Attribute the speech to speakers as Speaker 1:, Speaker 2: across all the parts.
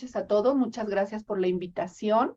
Speaker 1: noches a todos. Muchas gracias por la invitación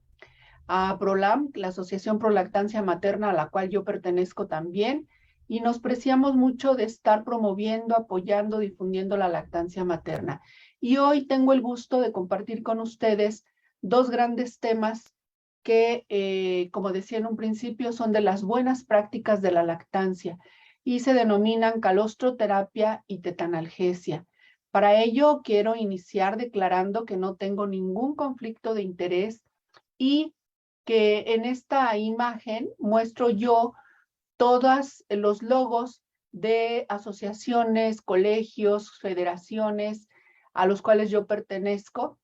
Speaker 1: a PROLAM, la Asociación Pro Lactancia Materna, a la cual yo pertenezco también, y nos preciamos mucho de estar promoviendo, apoyando, difundiendo la lactancia materna. Y hoy tengo el gusto de compartir con ustedes dos grandes temas que, como decía en un principio, son de las buenas prácticas de la lactancia y se denominan calostroterapia y tetanalgesia. Para ello, quiero iniciar declarando que no tengo ningún conflicto de interés y que en esta imagen muestro yo todos los logos de asociaciones, colegios, federaciones a los cuales yo pertenezco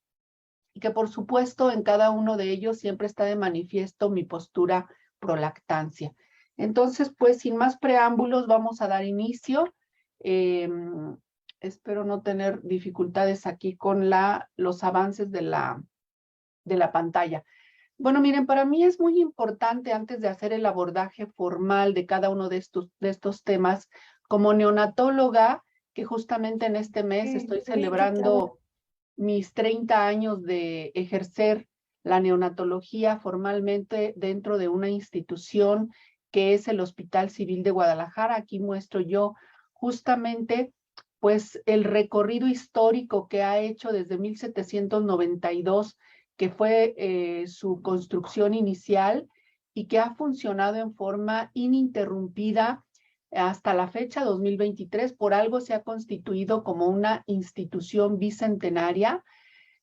Speaker 1: y que por supuesto en cada uno de ellos siempre está de manifiesto mi postura pro lactancia. Entonces, pues sin más preámbulos, vamos a dar inicio. Espero no tener dificultades aquí con los avances de la pantalla. Bueno, miren, para mí es muy importante antes de hacer el abordaje formal de cada uno de estos temas, como neonatóloga, que justamente en este mes estoy celebrando mis 30 años de ejercer la neonatología formalmente dentro de una institución que es el Hospital Civil de Guadalajara. Aquí muestro yo justamente pues el recorrido histórico que ha hecho desde 1792, que fue su construcción inicial y que ha funcionado en forma ininterrumpida hasta la fecha 2023. Por algo se ha constituido como una institución bicentenaria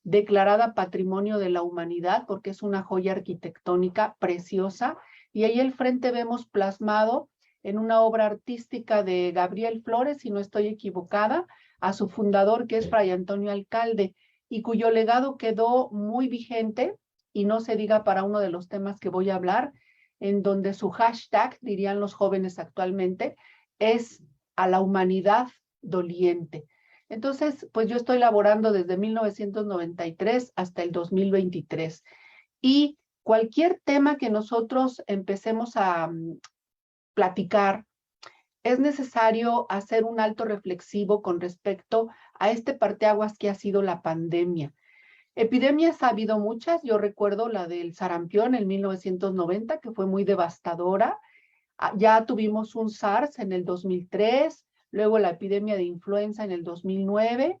Speaker 1: declarada Patrimonio de la Humanidad, porque es una joya arquitectónica preciosa. Y ahí al frente vemos plasmado en una obra artística de Gabriel Flores, si no estoy equivocada, a su fundador, que es Fray Antonio Alcalde, y cuyo legado quedó muy vigente, y no se diga para uno de los temas que voy a hablar, en donde su hashtag, dirían los jóvenes actualmente, es a la humanidad doliente. Entonces, pues yo estoy laborando desde 1993 hasta el 2023. Y cualquier tema que nosotros empecemos a platicar, es necesario hacer un alto reflexivo con respecto a este parteaguas que ha sido la pandemia. Epidemias ha habido muchas. Yo recuerdo la del sarampión en 1990, que fue muy devastadora. Ya tuvimos un SARS en el 2003, luego la epidemia de influenza en el 2009,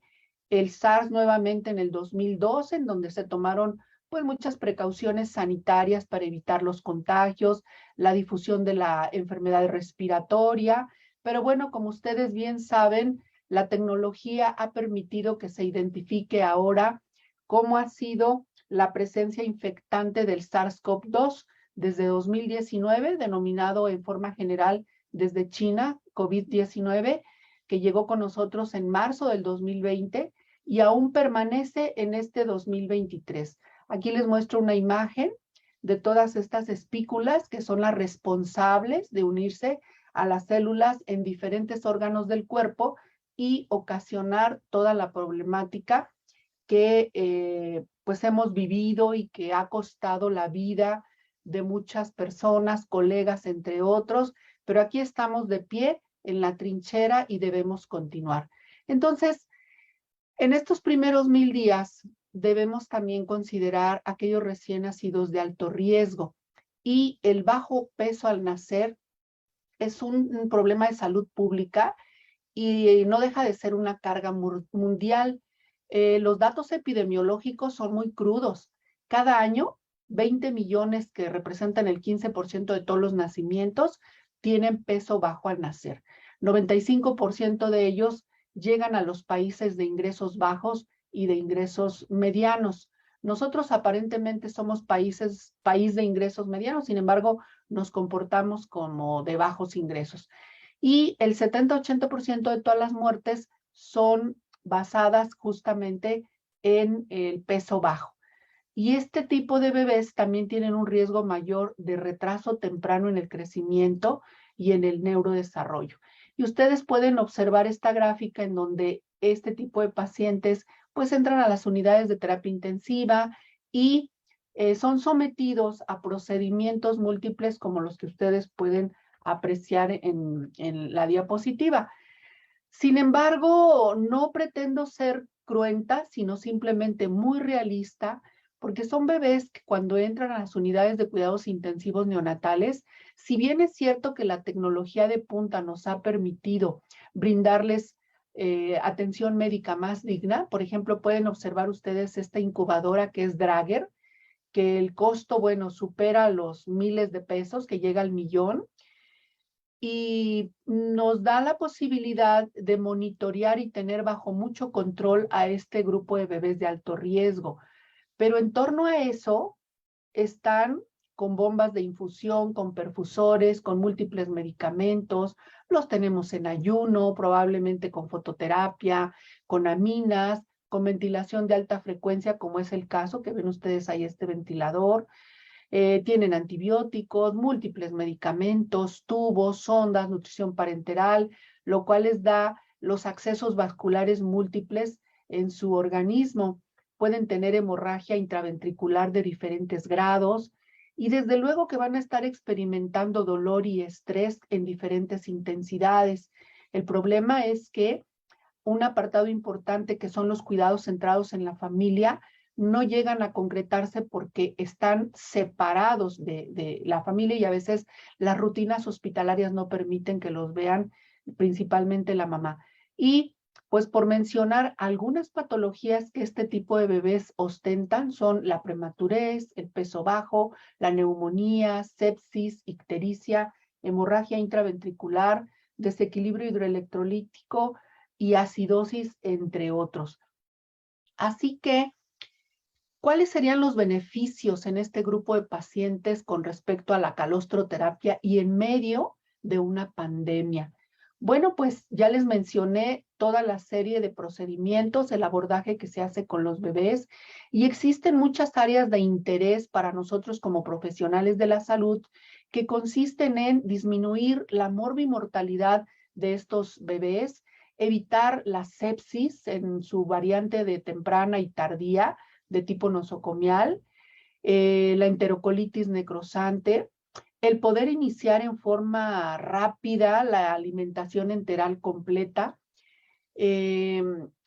Speaker 1: el SARS nuevamente en el 2012, en donde se tomaron pues muchas precauciones sanitarias para evitar los contagios, la difusión de la enfermedad respiratoria. Pero bueno, como ustedes bien saben, la tecnología ha permitido que se identifique ahora cómo ha sido la presencia infectante del SARS-CoV-2 desde 2019, denominado en forma general desde China, COVID-19, que llegó con nosotros en marzo del 2020 y aún permanece en este 2023. Aquí les muestro una imagen de todas estas espículas que son las responsables de unirse a las células en diferentes órganos del cuerpo y ocasionar toda la problemática que pues hemos vivido y que ha costado la vida de muchas personas, colegas, entre otros, pero aquí estamos de pie en la trinchera y debemos continuar. Entonces, en estos primeros 1000 días debemos también considerar aquellos recién nacidos de alto riesgo y el bajo peso al nacer es un problema de salud pública y no deja de ser una carga mundial. Los datos epidemiológicos son muy crudos. Cada año, 20 millones, que representan el 15% de todos los nacimientos, tienen peso bajo al nacer. 95% de ellos llegan a los países de ingresos bajos y de ingresos medianos. Nosotros aparentemente somos país de ingresos medianos, sin embargo, nos comportamos como de bajos ingresos. Y el 70-80% de todas las muertes son basadas justamente en el peso bajo. Y este tipo de bebés también tienen un riesgo mayor de retraso temprano en el crecimiento y en el neurodesarrollo. Y ustedes pueden observar esta gráfica en donde este tipo de pacientes pues entran a las unidades de terapia intensiva y son sometidos a procedimientos múltiples como los que ustedes pueden apreciar en la diapositiva. Sin embargo, no pretendo ser cruenta, sino simplemente muy realista, porque son bebés que cuando entran a las unidades de cuidados intensivos neonatales, si bien es cierto que la tecnología de punta nos ha permitido brindarles atención médica más digna, por ejemplo, pueden observar ustedes esta incubadora que es Drager, que el costo, bueno, supera los miles de pesos, que llega al millón, y nos da la posibilidad de monitorear y tener bajo mucho control a este grupo de bebés de alto riesgo. Pero en torno a eso están con bombas de infusión, con perfusores, con múltiples medicamentos, los tenemos en ayuno, probablemente con fototerapia, con aminas, con ventilación de alta frecuencia, como es el caso que ven ustedes ahí este ventilador. Tienen antibióticos, múltiples medicamentos, tubos, sondas, nutrición parenteral, lo cual les da los accesos vasculares múltiples en su organismo. Pueden tener hemorragia intraventricular de diferentes grados y desde luego que van a estar experimentando dolor y estrés en diferentes intensidades. El problema es que un apartado importante que son los cuidados centrados en la familia no llegan a concretarse porque están separados de la familia y a veces las rutinas hospitalarias no permiten que los vean, principalmente la mamá. Y pues por mencionar algunas patologías que este tipo de bebés ostentan son la prematurez, el peso bajo, la neumonía, sepsis, ictericia, hemorragia intraventricular, desequilibrio hidroelectrolítico y acidosis, entre otros. Así que, ¿cuáles serían los beneficios en este grupo de pacientes con respecto a la calostroterapia y en medio de una pandemia? Bueno, pues ya les mencioné toda la serie de procedimientos, el abordaje que se hace con los bebés y existen muchas áreas de interés para nosotros como profesionales de la salud que consisten en disminuir la morbimortalidad de estos bebés, evitar la sepsis en su variante de temprana y tardía, de tipo nosocomial, la enterocolitis necrosante, el poder iniciar en forma rápida la alimentación enteral completa.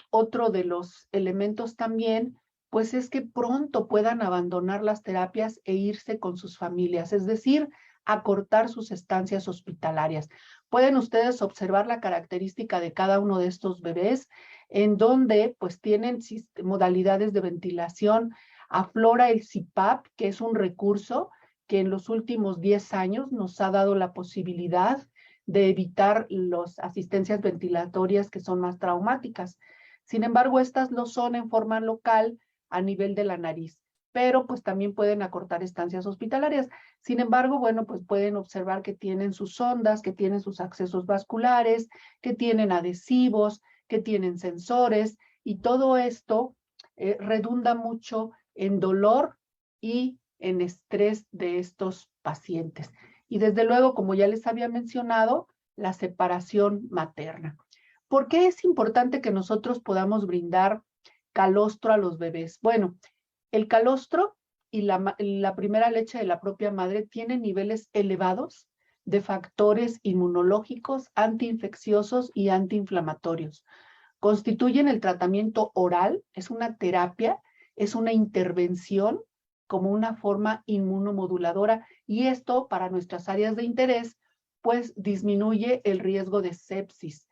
Speaker 1: Otro de los elementos también, pues es que pronto puedan abandonar las terapias e irse con sus familias, es decir, acortar sus estancias hospitalarias. Pueden ustedes observar la característica de cada uno de estos bebés, en donde pues tienen modalidades de ventilación. Aflora el CPAP, que es un recurso que en los últimos 10 años nos ha dado la posibilidad de evitar las asistencias ventilatorias que son más traumáticas. Sin embargo, estas lo son en forma local a nivel de la nariz, pero pues también pueden acortar estancias hospitalarias. Sin embargo, bueno, pues pueden observar que tienen sus sondas, que tienen sus accesos vasculares, que tienen adhesivos, que tienen sensores, y todo esto redunda mucho en dolor y en estrés de estos pacientes. Y desde luego, como ya les había mencionado, la separación materna. ¿Por qué es importante que nosotros podamos brindar calostro a los bebés? Bueno, el calostro y la primera leche de la propia madre tienen niveles elevados de factores inmunológicos, antiinfecciosos y antiinflamatorios. Constituyen el tratamiento oral, es una terapia, es una intervención como una forma inmunomoduladora y esto para nuestras áreas de interés pues disminuye el riesgo de sepsis.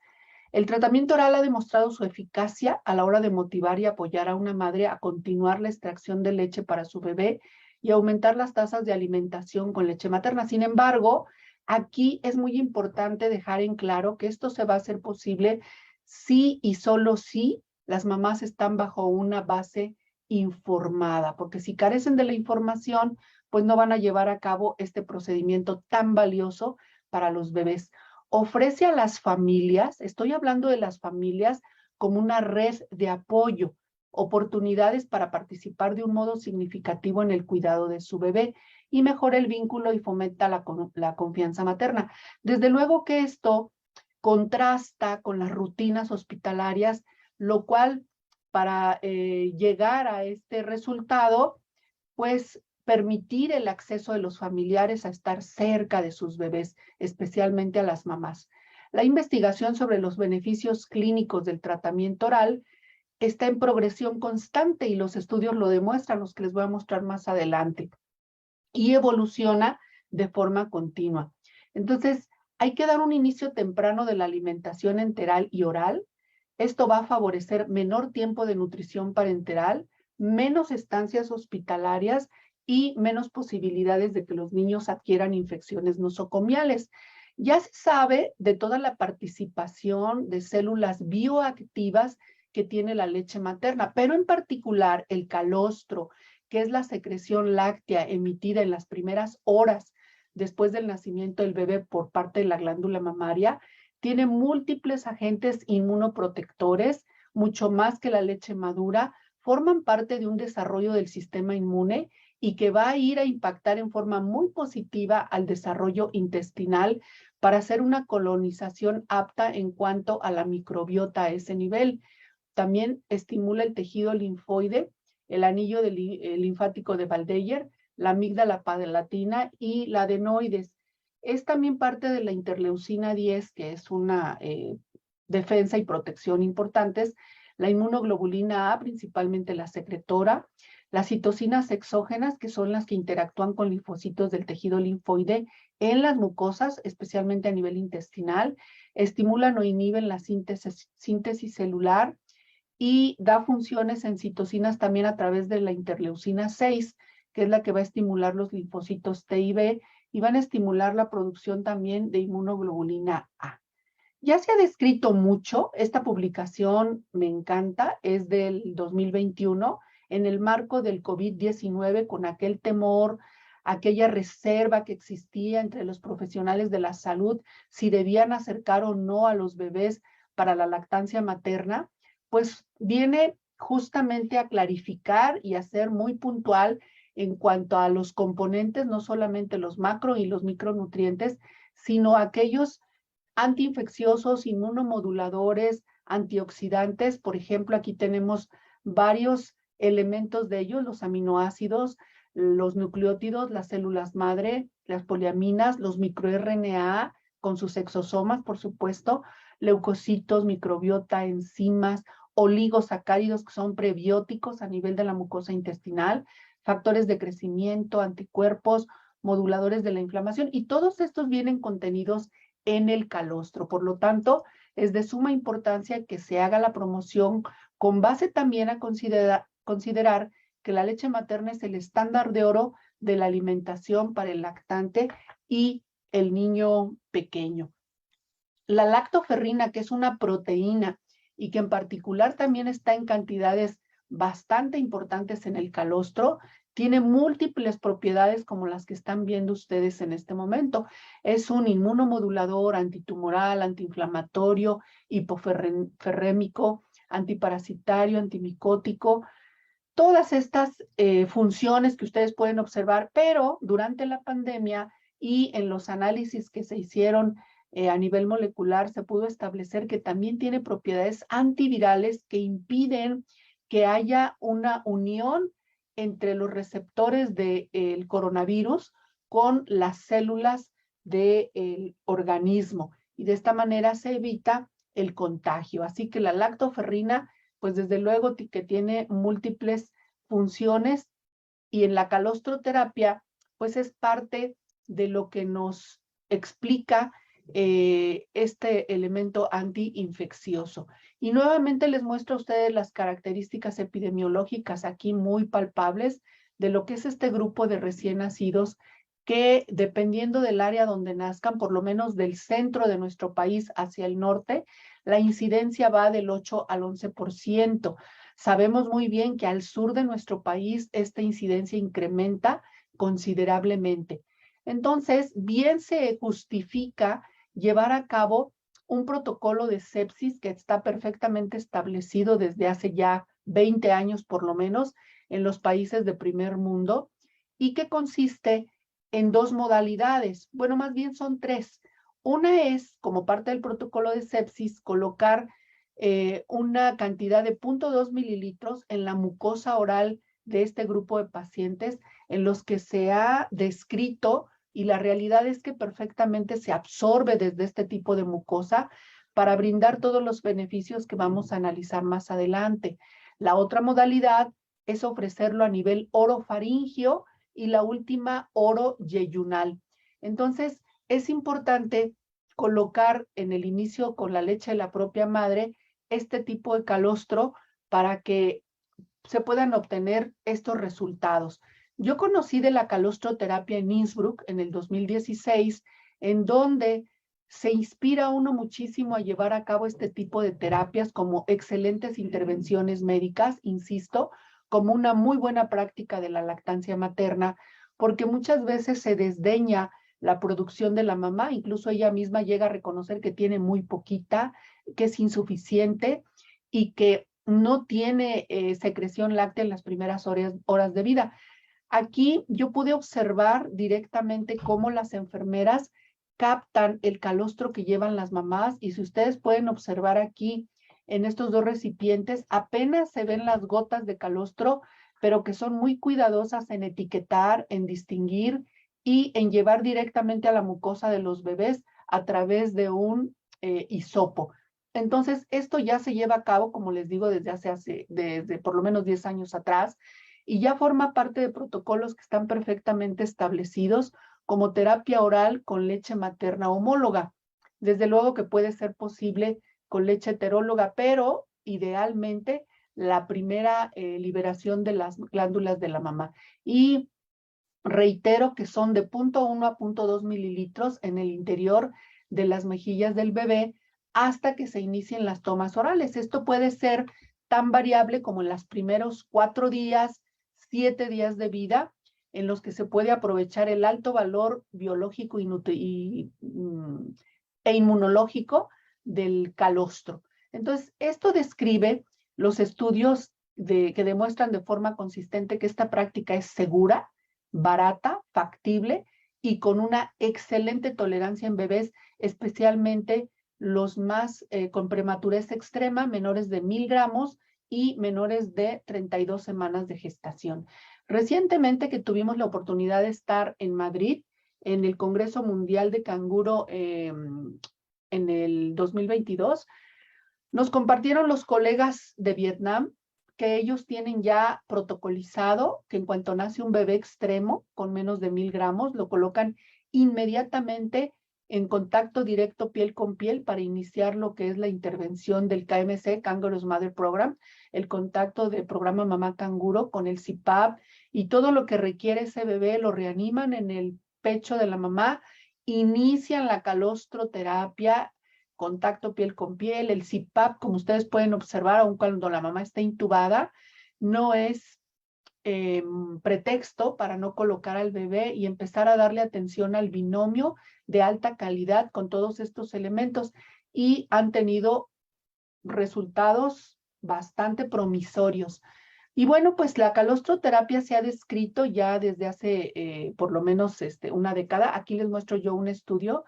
Speaker 1: El tratamiento oral ha demostrado su eficacia a la hora de motivar y apoyar a una madre a continuar la extracción de leche para su bebé y aumentar las tasas de alimentación con leche materna. Sin embargo, aquí es muy importante dejar en claro que esto se va a hacer posible si y solo si las mamás están bajo una base informada, porque si carecen de la información, pues no van a llevar a cabo este procedimiento tan valioso para los bebés. Ofrece a las familias, estoy hablando de las familias como una red de apoyo, oportunidades para participar de un modo significativo en el cuidado de su bebé y mejora el vínculo y fomenta la confianza materna. Desde luego que esto contrasta con las rutinas hospitalarias, lo cual para llegar a este resultado, pues permitir el acceso de los familiares a estar cerca de sus bebés, especialmente a las mamás. La investigación sobre los beneficios clínicos del tratamiento oral está en progresión constante y los estudios lo demuestran, los que les voy a mostrar más adelante, y evoluciona de forma continua. Entonces, hay que dar un inicio temprano de la alimentación enteral y oral. Esto va a favorecer menor tiempo de nutrición parenteral, menos estancias hospitalarias y menos posibilidades de que los niños adquieran infecciones nosocomiales. Ya se sabe de toda la participación de células bioactivas que tiene la leche materna, pero en particular el calostro, que es la secreción láctea emitida en las primeras horas después del nacimiento del bebé por parte de la glándula mamaria, tiene múltiples agentes inmunoprotectores, mucho más que la leche madura, forman parte de un desarrollo del sistema inmune y que va a ir a impactar en forma muy positiva al desarrollo intestinal para hacer una colonización apta en cuanto a la microbiota a ese nivel. También estimula el tejido linfoide, el anillo linfático de Waldeyer, la amígdala palatina y la adenoides. Es también parte de la interleucina 10, que es una defensa y protección importantes, la inmunoglobulina A, principalmente la secretora, las citocinas exógenas, que son las que interactúan con linfocitos del tejido linfoide en las mucosas, especialmente a nivel intestinal, estimulan o inhiben la síntesis celular, y da funciones en citocinas también a través de la interleucina 6, que es la que va a estimular los linfocitos T y B, y van a estimular la producción también de inmunoglobulina A. Ya se ha descrito mucho, esta publicación me encanta, es del 2021, en el marco del COVID-19, con aquel temor, aquella reserva que existía entre los profesionales de la salud, si debían acercar o no a los bebés para la lactancia materna, pues viene justamente a clarificar y a ser muy puntual en cuanto a los componentes, no solamente los macro y los micronutrientes, sino aquellos antiinfecciosos, inmunomoduladores, antioxidantes. Por ejemplo, aquí tenemos varios elementos de ellos, los aminoácidos, los nucleótidos, las células madre, las poliaminas, los microRNA con sus exosomas, por supuesto, leucocitos, microbiota, enzimas, oligosacáridos, que son prebióticos a nivel de la mucosa intestinal, factores de crecimiento, anticuerpos, moduladores de la inflamación, y todos estos vienen contenidos en el calostro. Por lo tanto, es de suma importancia que se haga la promoción con base también a considerar que la leche materna es el estándar de oro de la alimentación para el lactante y el niño pequeño. La lactoferrina, que es una proteína y que en particular también está en cantidades bastante importantes en el calostro, tiene múltiples propiedades como las que están viendo ustedes en este momento. Es un inmunomodulador, antitumoral, antiinflamatorio, hipoferrémico, antiparasitario, antimicótico, todas estas funciones que ustedes pueden observar, pero durante la pandemia y en los análisis que se hicieron a nivel molecular, se pudo establecer que también tiene propiedades antivirales que impiden que haya una unión entre los receptores del coronavirus con las células del organismo. Y de esta manera se evita el contagio. Así que la lactoferrina, pues desde luego que tiene múltiples funciones, y en la calostroterapia, pues es parte de lo que nos explica este elemento antiinfeccioso. Y nuevamente les muestro a ustedes las características epidemiológicas aquí muy palpables de lo que es este grupo de recién nacidos que, dependiendo del área donde nazcan, por lo menos del centro de nuestro país hacia el norte, la incidencia va del 8 al 11%. Sabemos muy bien que al sur de nuestro país esta incidencia incrementa considerablemente. Entonces, bien se justifica llevar a cabo un protocolo de sepsis que está perfectamente establecido desde hace ya 20 años por lo menos en los países de primer mundo, y que consiste en dos modalidades. Bueno, más bien son tres. Una es, como parte del protocolo de sepsis, colocar una cantidad de 0.2 mililitros en la mucosa oral de este grupo de pacientes, en los que se ha descrito, y la realidad es que perfectamente se absorbe desde este tipo de mucosa, para brindar todos los beneficios que vamos a analizar más adelante. La otra modalidad es ofrecerlo a nivel orofaringio y la última oroyeyunal. Entonces, es importante colocar en el inicio con la leche de la propia madre este tipo de calostro para que se puedan obtener estos resultados. Yo conocí de la calostroterapia en Innsbruck en el 2016, en donde se inspira uno muchísimo a llevar a cabo este tipo de terapias como excelentes intervenciones médicas, insisto, como una muy buena práctica de la lactancia materna, porque muchas veces se desdeña la producción de la mamá, incluso ella misma llega a reconocer que tiene muy poquita, que es insuficiente y que no tiene secreción láctea en las primeras horas de vida. Aquí yo pude observar directamente cómo las enfermeras captan el calostro que llevan las mamás y si ustedes pueden observar aquí en estos dos recipientes, apenas se ven las gotas de calostro, pero que son muy cuidadosas en etiquetar, en distinguir y en llevar directamente a la mucosa de los bebés a través de un hisopo. Entonces, esto ya se lleva a cabo, como les digo, desde por lo menos 10 años atrás, y ya forma parte de protocolos que están perfectamente establecidos como terapia oral con leche materna homóloga. Desde luego que puede ser posible con leche heteróloga, pero idealmente la primera liberación de las glándulas de la mamá. Y reitero que son de 0.1 a 0.2 mililitros en el interior de las mejillas del bebé hasta que se inicien las tomas orales. Esto puede ser tan variable como en los primeros 4 días, 7 días de vida, en los que se puede aprovechar el alto valor biológico e inmunológico del calostro. Entonces, esto describe los estudios que demuestran de forma consistente que esta práctica es segura, barata, factible y con una excelente tolerancia en bebés, especialmente los más con prematurez extrema, menores de 1000 gramos y menores de 32 semanas de gestación. Recientemente que tuvimos la oportunidad de estar en Madrid, en el Congreso Mundial de Canguro en el 2022, nos compartieron los colegas de Vietnam que ellos tienen ya protocolizado que en cuanto nace un bebé extremo con menos de 1000 gramos, lo colocan inmediatamente en contacto directo piel con piel para iniciar lo que es la intervención del KMC, Kangaroo Mother Program, el contacto del programa Mamá Canguro con el CPAP y todo lo que requiere ese bebé, lo reaniman en el pecho de la mamá, inician la calostroterapia, contacto piel con piel, el CPAP, como ustedes pueden observar, aun cuando la mamá está intubada, no es pretexto para no colocar al bebé y empezar a darle atención al binomio de alta calidad con todos estos elementos y han tenido resultados bastante promisorios. Y bueno, pues la calostroterapia se ha descrito ya desde hace por lo menos una década. Aquí les muestro yo un estudio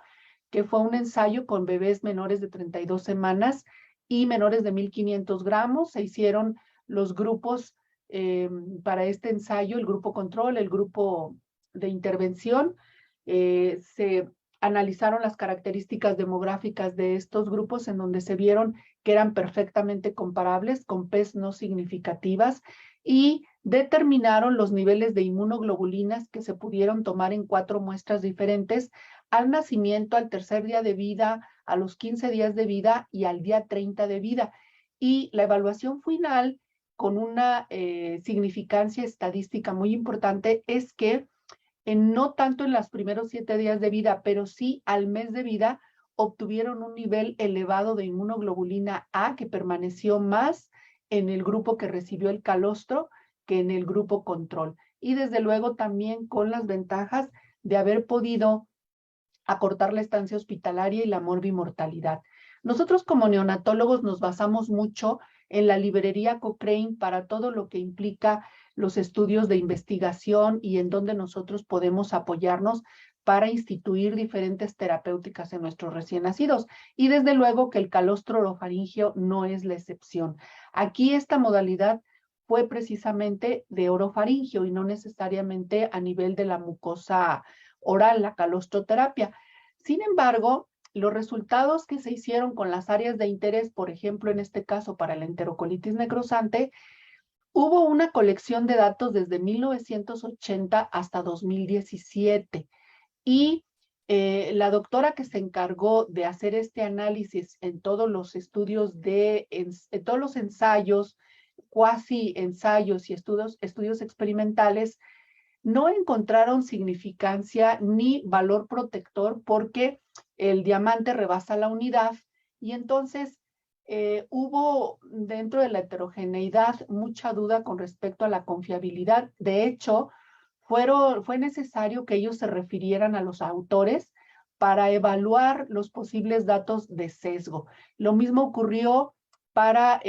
Speaker 1: que fue un ensayo con bebés menores de 32 semanas y menores de 1500 gramos. Se hicieron los grupos para este ensayo, el grupo control, el grupo de intervención. Se analizaron las características demográficas de estos grupos en donde se vieron que eran perfectamente comparables con PES no significativas y determinaron los niveles de inmunoglobulinas que se pudieron tomar en 4 muestras diferentes al nacimiento, al tercer día de vida, a los 15 días de vida y al día 30 de vida. Y la evaluación final, con una significancia estadística muy importante, es que no tanto en los primeros 7 días de vida, pero sí al mes de vida, obtuvieron un nivel elevado de inmunoglobulina A que permaneció más en el grupo que recibió el calostro que en el grupo control. Y desde luego también con las ventajas de haber podido acortar la estancia hospitalaria y la morbimortalidad. Nosotros como neonatólogos nos basamos mucho en la librería Cochrane para todo lo que implica los estudios de investigación y en donde nosotros podemos apoyarnos para instituir diferentes terapéuticas en nuestros recién nacidos. Y desde luego que el calostro orofaringio no es la excepción. Aquí esta modalidad fue precisamente de orofaringio y no necesariamente a nivel de la mucosa oral, la calostroterapia. Sin embargo, los resultados que se hicieron con las áreas de interés, por ejemplo, en este caso para la enterocolitis necrosante, hubo una colección de datos desde 1980 hasta 2017 y la doctora que se encargó de hacer este análisis en todos los estudios en todos los ensayos, cuasi ensayos y estudios experimentales, no encontraron significancia ni valor protector porque el diamante rebasa la unidad y entonces hubo dentro de la heterogeneidad mucha duda con respecto a la confiabilidad. De hecho, fue necesario que ellos se refirieran a los autores para evaluar los posibles datos de sesgo. Lo mismo ocurrió para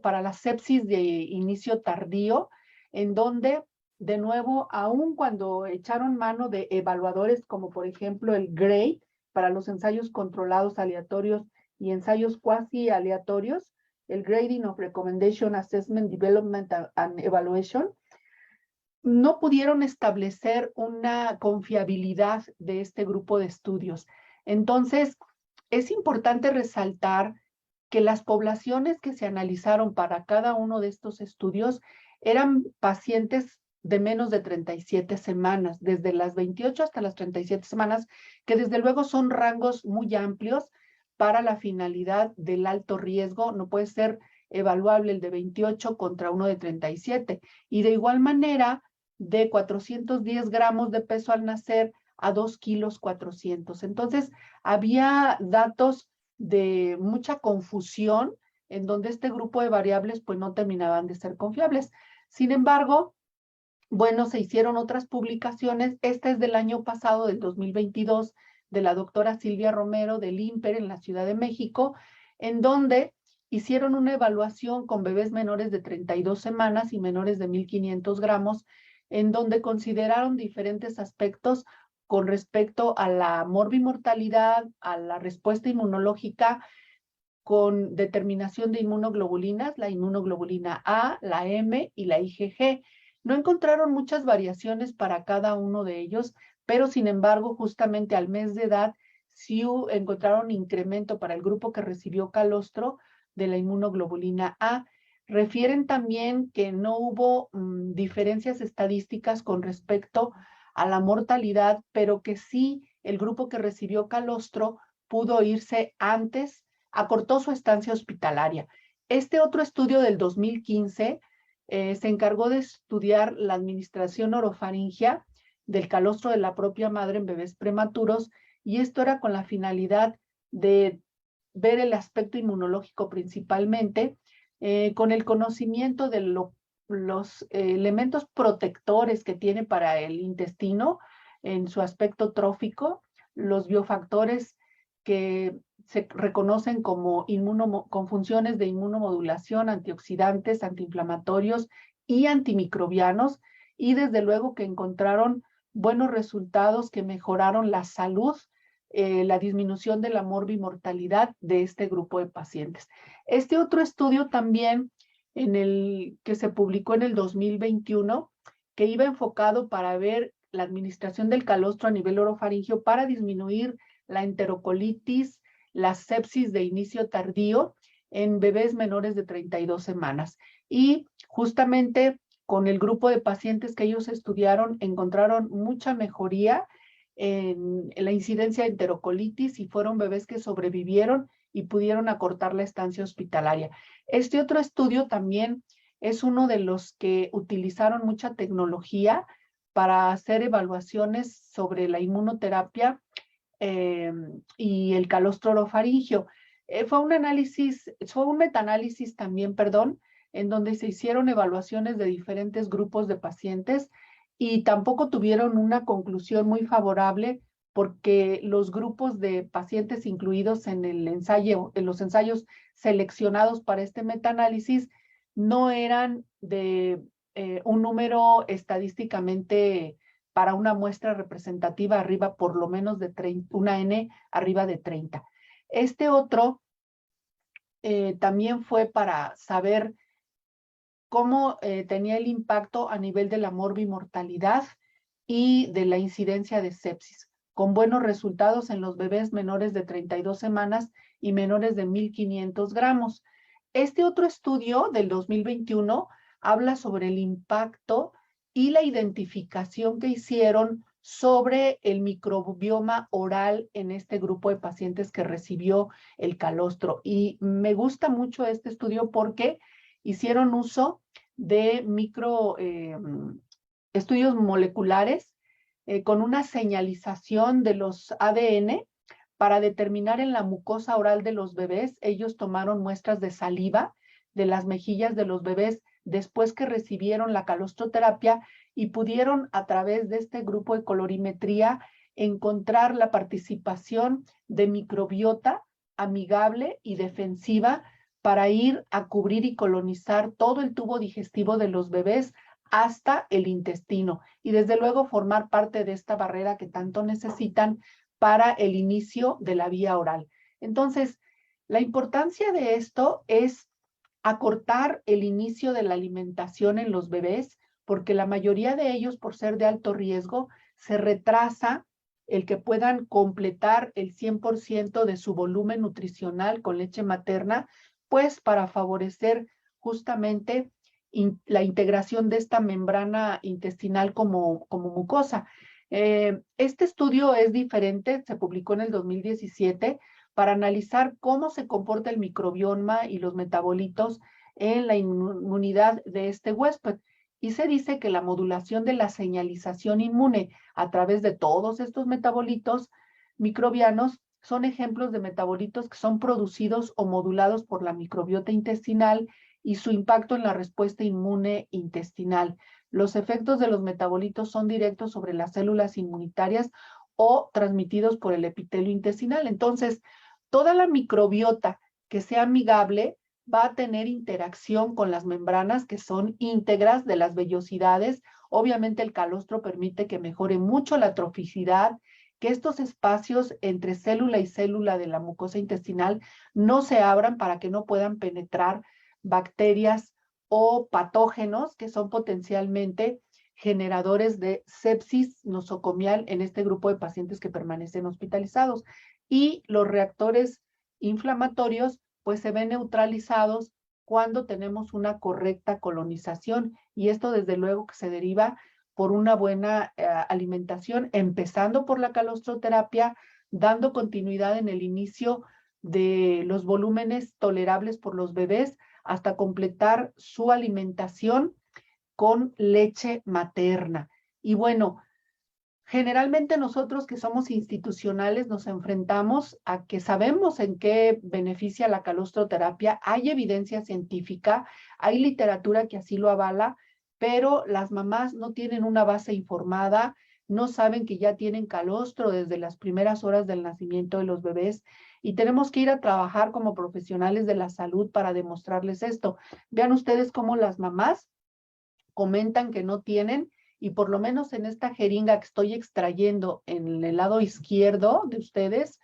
Speaker 1: para la sepsis de inicio tardío, en donde, de nuevo, aun cuando echaron mano de evaluadores como por ejemplo el GRADE para los ensayos controlados aleatorios y ensayos cuasi aleatorios, el Grading of Recommendation Assessment, Development and Evaluation, no pudieron establecer una confiabilidad de este grupo de estudios. Entonces, es importante resaltar que las poblaciones que se analizaron para cada uno de estos estudios eran pacientes de menos de 37 semanas, desde las 28 hasta las 37 semanas, que desde luego son rangos muy amplios para la finalidad del alto riesgo. No puede ser evaluable el de 28 contra uno de 37. Y de igual manera, de 410 gramos de peso al nacer a 2 kilos 400. Entonces, había datos de mucha confusión en donde este grupo de variables pues no terminaban de ser confiables. Sin embargo, bueno, se hicieron otras publicaciones. Esta es del año pasado, del 2022, de la doctora Silvia Romero del INPER en la Ciudad de México, en donde hicieron una evaluación con bebés menores de 32 semanas y menores de 1,500 gramos, en donde consideraron diferentes aspectos con respecto a la morbimortalidad, a la respuesta inmunológica, con determinación de inmunoglobulinas, la inmunoglobulina A, la M y la IgG. No encontraron muchas variaciones para cada uno de ellos, pero sin embargo, justamente al mes de edad, sí encontraron incremento para el grupo que recibió calostro de la inmunoglobulina A. Refieren también que no hubo diferencias estadísticas con respecto a la mortalidad, pero que sí el grupo que recibió calostro pudo irse antes, acortó su estancia hospitalaria. Este otro estudio del 2015 se encargó de estudiar la administración orofaringea del calostro de la propia madre en bebés prematuros, y esto era con la finalidad de ver el aspecto inmunológico principalmente, con el conocimiento de los elementos protectores que tiene para el intestino en su aspecto trófico, los biofactores que se reconocen como con funciones de inmunomodulación, antioxidantes, antiinflamatorios y antimicrobianos, y desde luego que encontraron buenos resultados que mejoraron la salud, la disminución de la morbimortalidad de este grupo de pacientes. Este otro estudio también, que se publicó en el 2021, que iba enfocado para ver la administración del calostro a nivel orofaringeo para disminuir la enterocolitis, la sepsis de inicio tardío en bebés menores de 32 semanas. Y justamente con el grupo de pacientes que ellos estudiaron, encontraron mucha mejoría en la incidencia de enterocolitis y fueron bebés que sobrevivieron y pudieron acortar la estancia hospitalaria. Este otro estudio también es uno de los que utilizaron mucha tecnología para hacer evaluaciones sobre la inmunoterapia y el calostro orofaringio. Fue un metaanálisis también, perdón, en donde se hicieron evaluaciones de diferentes grupos de pacientes y tampoco tuvieron una conclusión muy favorable porque los grupos de pacientes incluidos en los ensayos seleccionados para este metaanálisis no eran de un número estadísticamente para una muestra representativa arriba por lo menos de 30, una N arriba de 30. Este otro también fue para saber cómo tenía el impacto a nivel de la morbimortalidad y de la incidencia de sepsis. con buenos resultados en los bebés menores de 32 semanas y menores de 1.500 gramos. Este otro estudio del 2021 habla sobre el impacto y la identificación que hicieron sobre el microbioma oral en este grupo de pacientes que recibió el calostro. Y me gusta mucho este estudio porque hicieron uso de estudios moleculares con una señalización de los ADN para determinar en la mucosa oral de los bebés. Ellos tomaron muestras de saliva de las mejillas de los bebés después que recibieron la calostroterapia y pudieron a través de este grupo de colorimetría encontrar la participación de microbiota amigable y defensiva para ir a cubrir y colonizar todo el tubo digestivo de los bebés hasta el intestino y desde luego formar parte de esta barrera que tanto necesitan para el inicio de la vía oral. Entonces, la importancia de esto es acortar el inicio de la alimentación en los bebés, porque la mayoría de ellos, por ser de alto riesgo, se retrasa el que puedan completar el 100% de su volumen nutricional con leche materna, pues para favorecer justamente la integración de esta membrana intestinal como mucosa. Este estudio es diferente, se publicó en el 2017 para analizar cómo se comporta el microbioma y los metabolitos en la inmunidad de este huésped. Y se dice que la modulación de la señalización inmune a través de todos estos metabolitos microbianos son ejemplos de metabolitos que son producidos o modulados por la microbiota intestinal y su impacto en la respuesta inmune intestinal. Los efectos de los metabolitos son directos sobre las células inmunitarias o transmitidos por el epitelio intestinal. Entonces, toda la microbiota que sea amigable va a tener interacción con las membranas que son íntegras de las vellosidades. Obviamente el calostro permite que mejore mucho la troficidad, que estos espacios entre célula y célula de la mucosa intestinal no se abran para que no puedan penetrar bacterias o patógenos que son potencialmente generadores de sepsis nosocomial en este grupo de pacientes que permanecen hospitalizados. Y los reactores inflamatorios pues se ven neutralizados cuando tenemos una correcta colonización y esto desde luego que se deriva por una buena alimentación, empezando por la calostroterapia, dando continuidad en el inicio de los volúmenes tolerables por los bebés hasta completar su alimentación con leche materna. Y bueno, generalmente nosotros que somos institucionales nos enfrentamos a que sabemos en qué beneficia la calostroterapia, hay evidencia científica, hay literatura que así lo avala, pero las mamás no tienen una base informada, no saben que ya tienen calostro desde las primeras horas del nacimiento de los bebés y tenemos que ir a trabajar como profesionales de la salud para demostrarles esto. Vean ustedes cómo las mamás comentan que no tienen y por lo menos en esta jeringa que estoy extrayendo en el lado izquierdo de ustedes,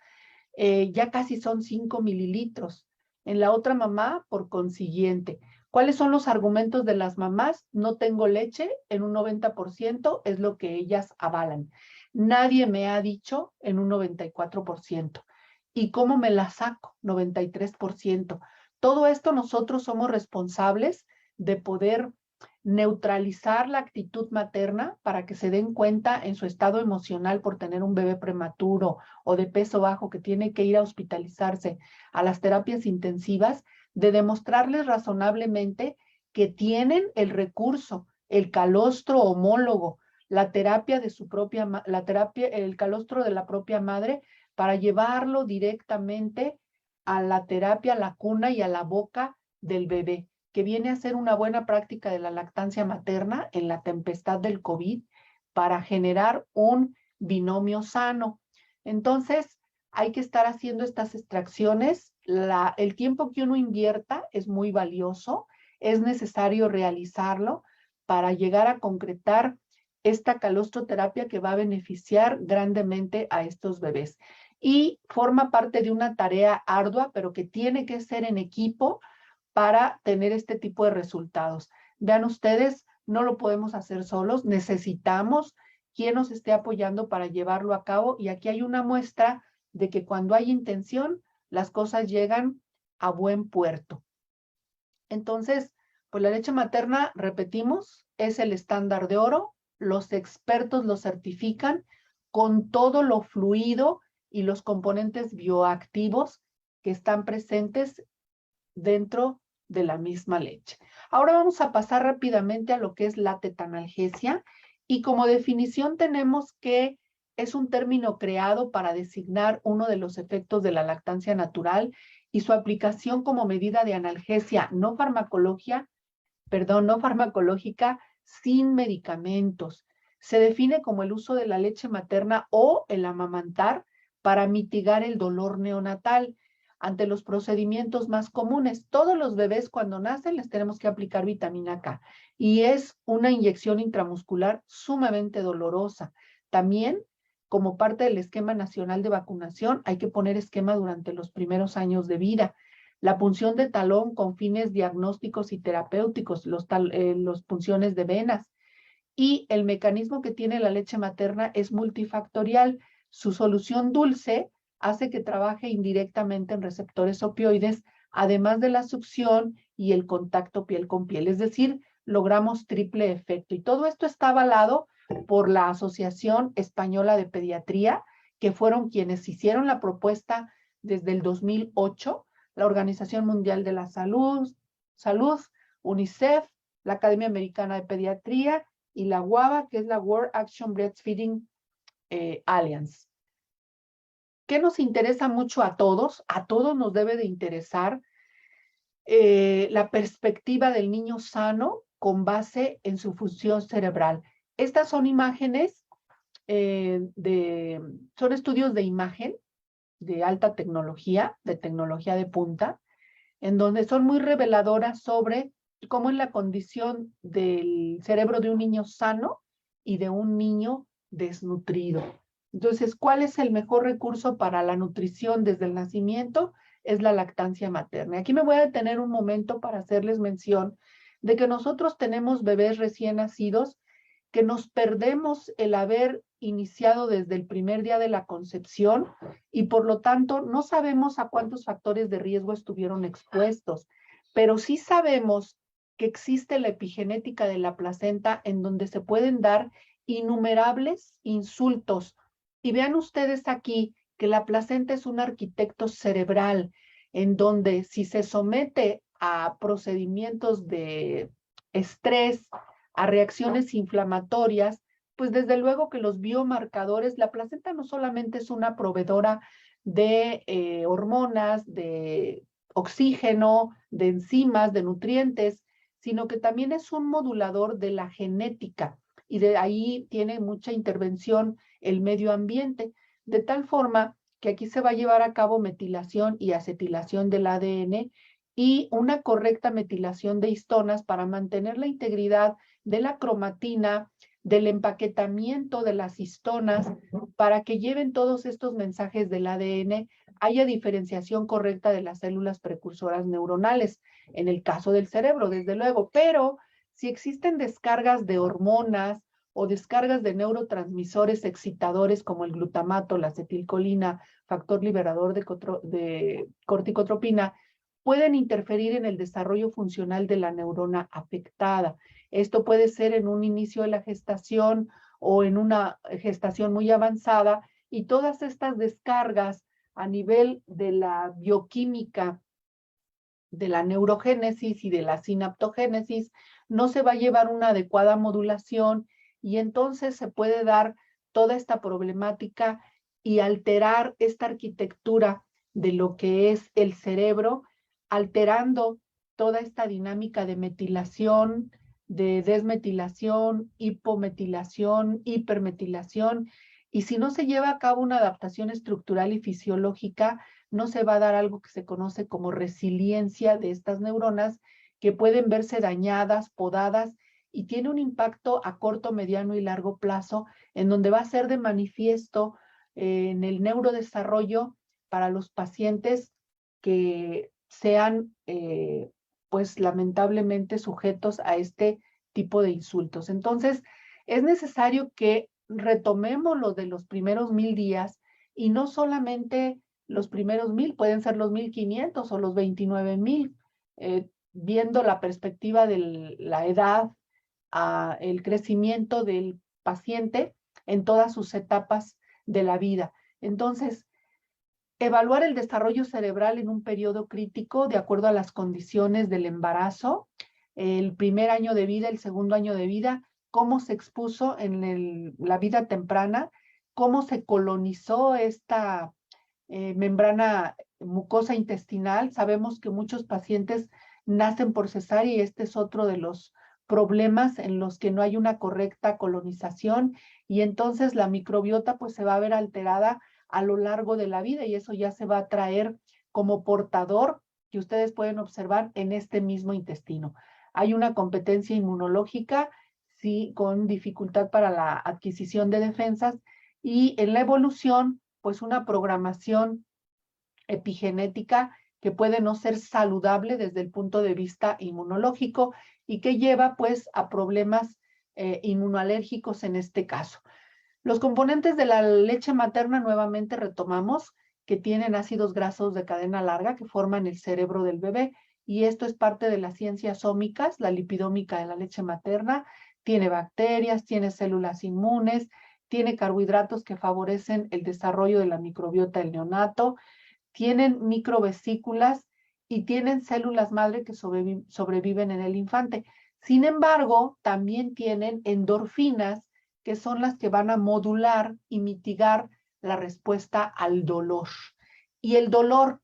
Speaker 1: ya casi son 5 mililitros. En la otra mamá, por consiguiente. ¿Cuáles son los argumentos de las mamás? No tengo leche, en un 90% es lo que ellas avalan. Nadie me ha dicho en un 94%. ¿Y cómo me la saco? 93%. Todo esto nosotros somos responsables de poder neutralizar la actitud materna para que se den cuenta en su estado emocional por tener un bebé prematuro o de peso bajo que tiene que ir a hospitalizarse a las terapias intensivas, de demostrarles razonablemente que tienen el recurso, el calostro homólogo, la terapia de su propia, la terapia, el calostro de la propia madre para llevarlo directamente a la terapia, a la cuna y a la boca del bebé, que viene a ser una buena práctica de la lactancia materna en la tempestad del COVID para generar un binomio sano. Entonces, hay que estar haciendo estas extracciones. El tiempo que uno invierta es muy valioso, es necesario realizarlo para llegar a concretar esta calostroterapia que va a beneficiar grandemente a estos bebés. Y forma parte de una tarea ardua, pero que tiene que ser en equipo para tener este tipo de resultados. Vean ustedes, no lo podemos hacer solos, necesitamos quién nos esté apoyando para llevarlo a cabo. Y aquí hay una muestra de que cuando hay intención, las cosas llegan a buen puerto. Entonces, pues la leche materna, repetimos, es el estándar de oro. Los expertos lo certifican con todo lo fluido y los componentes bioactivos que están presentes dentro de la misma leche. Ahora vamos a pasar rápidamente a lo que es la tetanalgesia, y como definición tenemos que es un término creado para designar uno de los efectos de la lactancia natural y su aplicación como medida de analgesia no farmacológica sin medicamentos. Se define como el uso de la leche materna o el amamantar para mitigar el dolor neonatal. Ante los procedimientos más comunes, todos los bebés cuando nacen les tenemos que aplicar vitamina K y es una inyección intramuscular sumamente dolorosa. También, como parte del esquema nacional de vacunación, hay que poner esquema durante los primeros años de vida. La punción de talón con fines diagnósticos y terapéuticos, los punciones de venas. Y el mecanismo que tiene la leche materna es multifactorial. Su solución dulce hace que trabaje indirectamente en receptores opioides, además de la succión y el contacto piel con piel. Es decir, logramos triple efecto. Y todo esto está avalado por la Asociación Española de Pediatría, que fueron quienes hicieron la propuesta desde el 2008, la Organización Mundial de la Salud, UNICEF, la Academia Americana de Pediatría y la WABA, que es la World Action Breastfeeding Alliance. ¿Qué nos interesa mucho a todos? A todos nos debe de interesar la perspectiva del niño sano con base en su función cerebral. Estas son imágenes, son estudios de imagen de alta tecnología, de tecnología de punta, en donde son muy reveladoras sobre cómo es la condición del cerebro de un niño sano y de un niño desnutrido. Entonces, ¿cuál es el mejor recurso para la nutrición desde el nacimiento? Es la lactancia materna. Aquí me voy a detener un momento para hacerles mención de que nosotros tenemos bebés recién nacidos que nos perdemos el haber iniciado desde el primer día de la concepción y por lo tanto no sabemos a cuántos factores de riesgo estuvieron expuestos, pero sí sabemos que existe la epigenética de la placenta en donde se pueden dar innumerables insultos. Y vean ustedes aquí que la placenta es un arquitecto cerebral en donde si se somete a procedimientos de estrés, a reacciones inflamatorias, pues desde luego que los biomarcadores, la placenta no solamente es una proveedora de hormonas, de oxígeno, de enzimas, de nutrientes, sino que también es un modulador de la genética y de ahí tiene mucha intervención el medio ambiente, de tal forma que aquí se va a llevar a cabo metilación y acetilación del ADN y una correcta metilación de histonas para mantener la integridad de la cromatina, del empaquetamiento de las histonas, para que lleven todos estos mensajes del ADN, haya diferenciación correcta de las células precursoras neuronales, en el caso del cerebro, desde luego, pero si existen descargas de hormonas o descargas de neurotransmisores excitadores como el glutamato, la acetilcolina, factor liberador de corticotropina, pueden interferir en el desarrollo funcional de la neurona afectada. Esto puede ser en un inicio de la gestación o en una gestación muy avanzada, y todas estas descargas a nivel de la bioquímica, de la neurogénesis y de la sinaptogénesis, no se va a llevar una adecuada modulación y entonces se puede dar toda esta problemática y alterar esta arquitectura de lo que es el cerebro, alterando toda esta dinámica de metilación, de desmetilación, hipometilación, hipermetilación, y si no se lleva a cabo una adaptación estructural y fisiológica, no se va a dar algo que se conoce como resiliencia de estas neuronas, que pueden verse dañadas, podadas, y tiene un impacto a corto, mediano y largo plazo, en donde va a ser de manifiesto en el neurodesarrollo para los pacientes que sean, pues lamentablemente, sujetos a este tipo de insultos. Entonces, es necesario que retomemos lo de los primeros 1000 días y no solamente los primeros 1000, pueden ser los 1500 o los 29000, viendo la perspectiva de la edad, el crecimiento del paciente en todas sus etapas de la vida. Entonces, evaluar el desarrollo cerebral en un periodo crítico de acuerdo a las condiciones del embarazo, el primer año de vida, el segundo año de vida, cómo se expuso en la vida temprana, cómo se colonizó esta membrana mucosa intestinal. Sabemos que muchos pacientes nacen por cesárea y este es otro de los problemas en los que no hay una correcta colonización y entonces la microbiota pues se va a ver alterada a lo largo de la vida y eso ya se va a traer como portador que ustedes pueden observar en este mismo intestino. Hay una competencia inmunológica, sí, con dificultad para la adquisición de defensas y en la evolución, pues una programación epigenética que puede no ser saludable desde el punto de vista inmunológico y que lleva pues a problemas inmunológicos en este caso. Los componentes de la leche materna nuevamente retomamos que tienen ácidos grasos de cadena larga que forman el cerebro del bebé y esto es parte de las ciencias ómicas, la lipidómica de la leche materna, tiene bacterias, tiene células inmunes, tiene carbohidratos que favorecen el desarrollo de la microbiota del neonato, tienen microvesículas y tienen células madre que sobreviven en el infante. Sin embargo, también tienen endorfinas, que son las que van a modular y mitigar la respuesta al dolor. Y el dolor,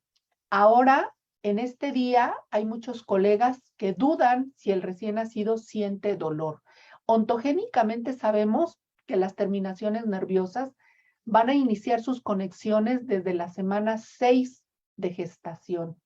Speaker 1: ahora, en este día, hay muchos colegas que dudan si el recién nacido siente dolor. Ontogénicamente sabemos que las terminaciones nerviosas van a iniciar sus conexiones desde la semana 6 de gestación.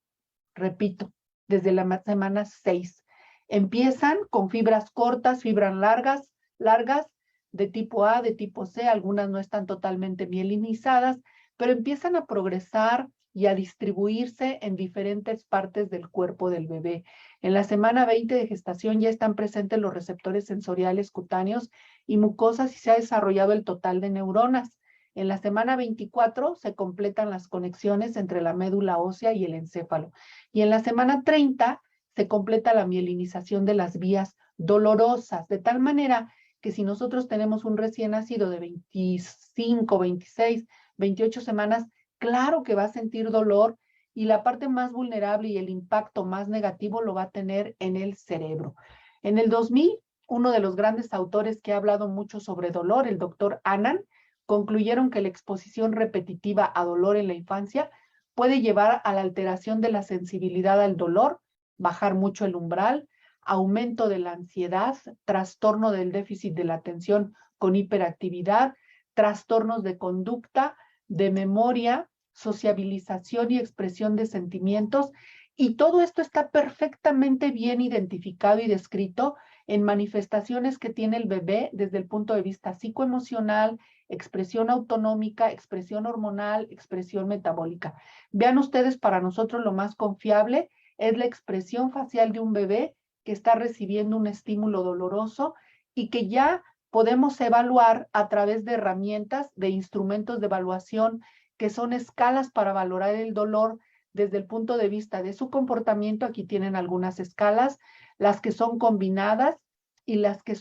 Speaker 1: Repito, desde la semana 6. Empiezan con fibras cortas, fibras largas, de tipo A, de tipo C, algunas no están totalmente mielinizadas, pero empiezan a progresar y a distribuirse en diferentes partes del cuerpo del bebé. En la semana 20 de gestación ya están presentes los receptores sensoriales cutáneos y mucosas y se ha desarrollado el total de neuronas. En la semana 24 se completan las conexiones entre la médula ósea y el encéfalo. Y en la semana 30 se completa la mielinización de las vías dolorosas, de tal manera que si nosotros tenemos un recién nacido de 25, 26, 28 semanas, claro que va a sentir dolor y la parte más vulnerable y el impacto más negativo lo va a tener en el cerebro. En el 2000, uno de los grandes autores que ha hablado mucho sobre dolor, el doctor Anand, concluyeron que la exposición repetitiva a dolor en la infancia puede llevar a la alteración de la sensibilidad al dolor, bajar mucho el umbral, aumento de la ansiedad, trastorno del déficit de la atención con hiperactividad, trastornos de conducta, de memoria, sociabilización y expresión de sentimientos. Y todo esto está perfectamente bien identificado y descrito en manifestaciones que tiene el bebé desde el punto de vista psicoemocional, expresión autonómica, expresión hormonal, expresión metabólica. Vean ustedes, para nosotros lo más confiable es la expresión facial de un bebé que está recibiendo un estímulo doloroso y que ya podemos evaluar a través de herramientas, de instrumentos de evaluación, que son escalas para valorar el dolor desde el punto de vista de su comportamiento. Aquí tienen algunas escalas, las que son combinadas y las que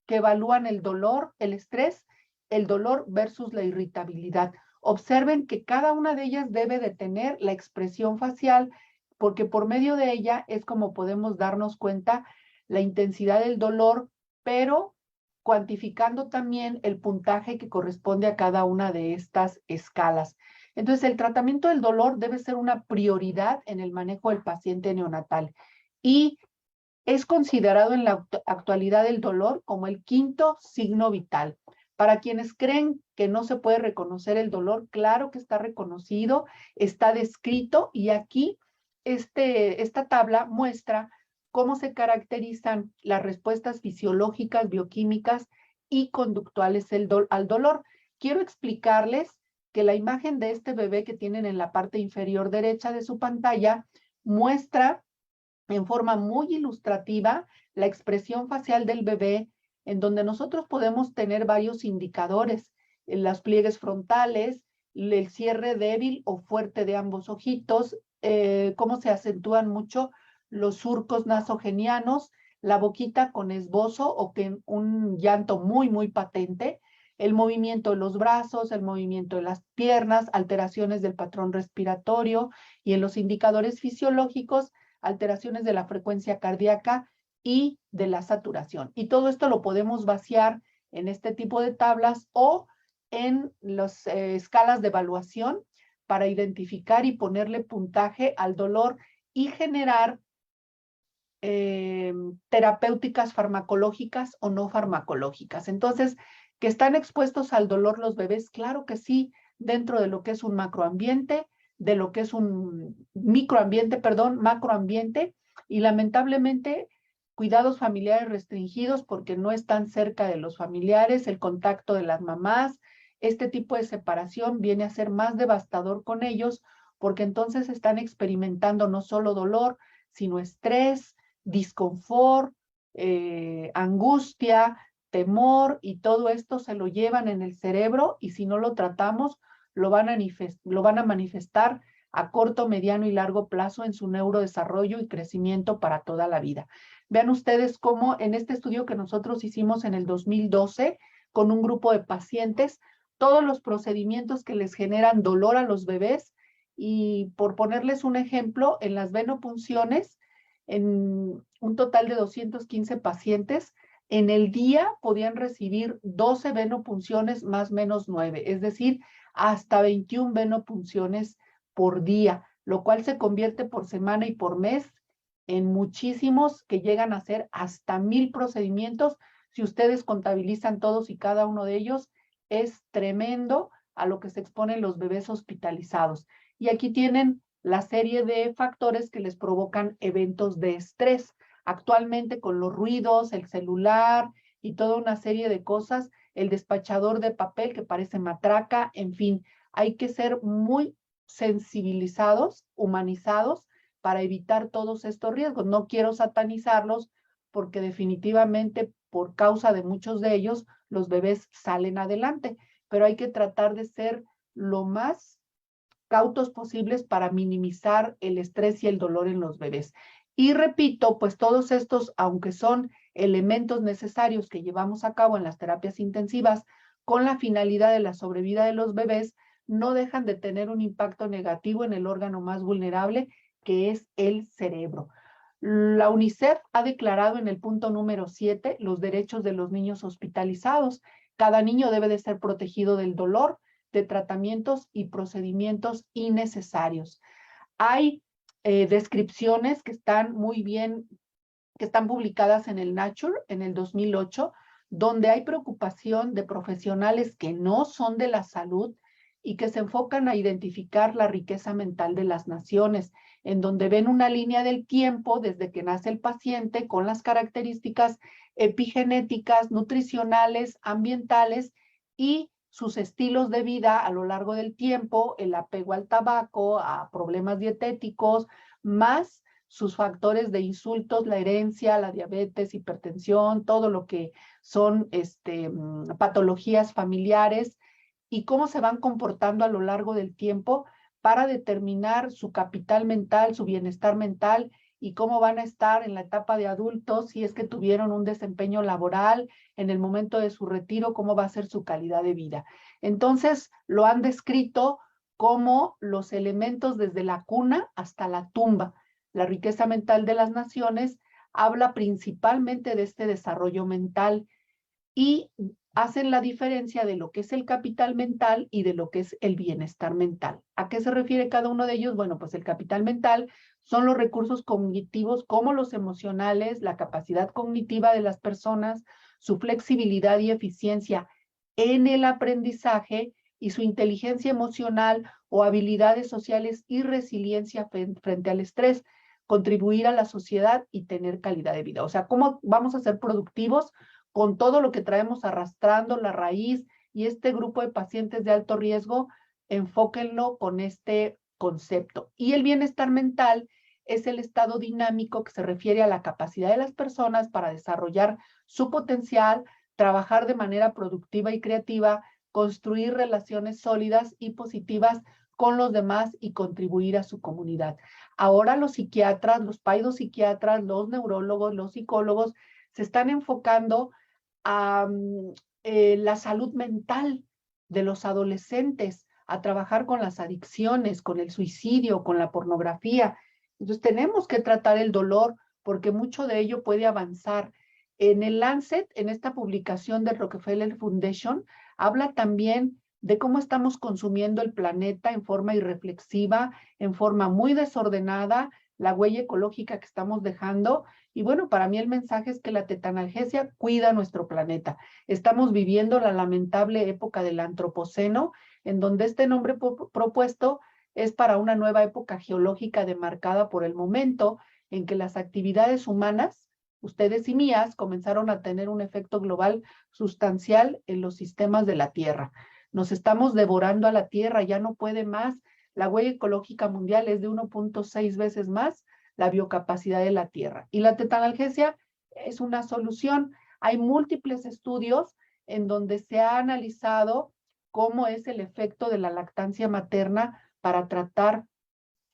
Speaker 1: evalúan el dolor, el estrés, el dolor versus la irritabilidad. Observen que cada una de ellas debe de tener la expresión facial, porque por medio de ella es como podemos darnos cuenta la intensidad del dolor, pero cuantificando también el puntaje que corresponde a cada una de estas escalas. Entonces, el tratamiento del dolor debe ser una prioridad en el manejo del paciente neonatal y es considerado en la actualidad el dolor como el quinto signo vital. Para quienes creen que no se puede reconocer el dolor, claro que está reconocido, está descrito y aquí esta tabla muestra cómo se caracterizan las respuestas fisiológicas, bioquímicas y conductuales al dolor. Quiero explicarles que la imagen de este bebé que tienen en la parte inferior derecha de su pantalla muestra en forma muy ilustrativa la expresión facial del bebé en donde nosotros podemos tener varios indicadores, los pliegues frontales, el cierre débil o fuerte de ambos ojitos, cómo se acentúan mucho los surcos nasogenianos, la boquita con esbozo o que un llanto muy, muy patente, el movimiento de los brazos, el movimiento de las piernas, alteraciones del patrón respiratorio y en los indicadores fisiológicos, alteraciones de la frecuencia cardíaca y de la saturación. Y todo esto lo podemos vaciar en este tipo de tablas o en las escalas de evaluación para identificar y ponerle puntaje al dolor y generar terapéuticas farmacológicas o no farmacológicas. Entonces, que están expuestos al dolor los bebés, claro que sí, dentro de lo que es un macroambiente, de lo que es un microambiente, perdón, macroambiente, y lamentablemente cuidados familiares restringidos porque no están cerca de los familiares, el contacto de las mamás, este tipo de separación viene a ser más devastador con ellos porque entonces están experimentando no solo dolor, sino estrés, disconfort, angustia, temor, y todo esto se lo llevan en el cerebro y si no lo tratamos, lo van a manifestar a corto, mediano y largo plazo en su neurodesarrollo y crecimiento para toda la vida. Vean ustedes cómo en este estudio que nosotros hicimos en el 2012 con un grupo de pacientes, todos los procedimientos que les generan dolor a los bebés y por ponerles un ejemplo, en las venopunciones, en un total de 215 pacientes, en el día podían recibir 12 venopunciones más menos 9, es decir, hasta 21 venopunciones por día, lo cual se convierte por semana y por mes en muchísimos que llegan a ser hasta 1000 procedimientos. Si ustedes contabilizan todos y cada uno de ellos, es tremendo a lo que se exponen los bebés hospitalizados. Y aquí tienen la serie de factores que les provocan eventos de estrés. Actualmente con los ruidos, el celular y toda una serie de cosas, el despachador de papel que parece matraca, en fin, hay que ser muy sensibilizados, humanizados para evitar todos estos riesgos. No quiero satanizarlos porque definitivamente por causa de muchos de ellos los bebés salen adelante, pero hay que tratar de ser lo más cautos posibles para minimizar el estrés y el dolor en los bebés. Y repito, pues todos estos, aunque son elementos necesarios que llevamos a cabo en las terapias intensivas con la finalidad de la sobrevida de los bebés, no dejan de tener un impacto negativo en el órgano más vulnerable, que es el cerebro. La UNICEF ha declarado en el punto número 7 los derechos de los niños hospitalizados. Cada niño debe de ser protegido del dolor, de tratamientos y procedimientos innecesarios. Hay descripciones que están muy bien, que están publicadas en el Nature en el 2008, donde hay preocupación de profesionales que no son de la salud y que se enfocan a identificar la riqueza mental de las naciones, en donde ven una línea del tiempo desde que nace el paciente con las características epigenéticas, nutricionales, ambientales y sus estilos de vida a lo largo del tiempo, el apego al tabaco, a problemas dietéticos, más sus factores de insultos, la herencia, la diabetes, hipertensión, todo lo que son patologías familiares y cómo se van comportando a lo largo del tiempo para determinar su capital mental, su bienestar mental y cómo van a estar en la etapa de adultos, si es que tuvieron un desempeño laboral, en el momento de su retiro, cómo va a ser su calidad de vida. Entonces, lo han descrito como los elementos desde la cuna hasta la tumba. La riqueza mental de las naciones habla principalmente de este desarrollo mental y hacen la diferencia de lo que es el capital mental y de lo que es el bienestar mental. ¿A qué se refiere cada uno de ellos? Bueno, pues el capital mental son los recursos cognitivos como los emocionales, la capacidad cognitiva de las personas, su flexibilidad y eficiencia en el aprendizaje y su inteligencia emocional o habilidades sociales y resiliencia frente al estrés, contribuir a la sociedad y tener calidad de vida. O sea, ¿cómo vamos a ser productivos con todo lo que traemos arrastrando, la raíz y este grupo de pacientes de alto riesgo? Enfóquenlo con este concepto. Y el bienestar mental es el estado dinámico que se refiere a la capacidad de las personas para desarrollar su potencial, trabajar de manera productiva y creativa, construir relaciones sólidas y positivas con los demás y contribuir a su comunidad. Ahora los psiquiatras, los paidopsiquiatras, los neurólogos, los psicólogos se están enfocando a la salud mental de los adolescentes, a trabajar con las adicciones, con el suicidio, con la pornografía. Entonces tenemos que tratar el dolor porque mucho de ello puede avanzar. En el Lancet, en esta publicación de Rockefeller Foundation, habla también de cómo estamos consumiendo el planeta en forma irreflexiva, en forma muy desordenada, la huella ecológica que estamos dejando. Y bueno, para mí el mensaje es que la tetanalgesia cuida nuestro planeta. Estamos viviendo la lamentable época del antropoceno, en donde este nombre propuesto es para una nueva época geológica demarcada por el momento en que las actividades humanas, ustedes y mías, comenzaron a tener un efecto global sustancial en los sistemas de la Tierra. Nos estamos devorando a la Tierra, ya no puede más. La huella ecológica mundial es de 1.6 veces más la biocapacidad de la Tierra. Y la tetanalgesia es una solución. Hay múltiples estudios en donde se ha analizado cómo es el efecto de la lactancia materna para tratar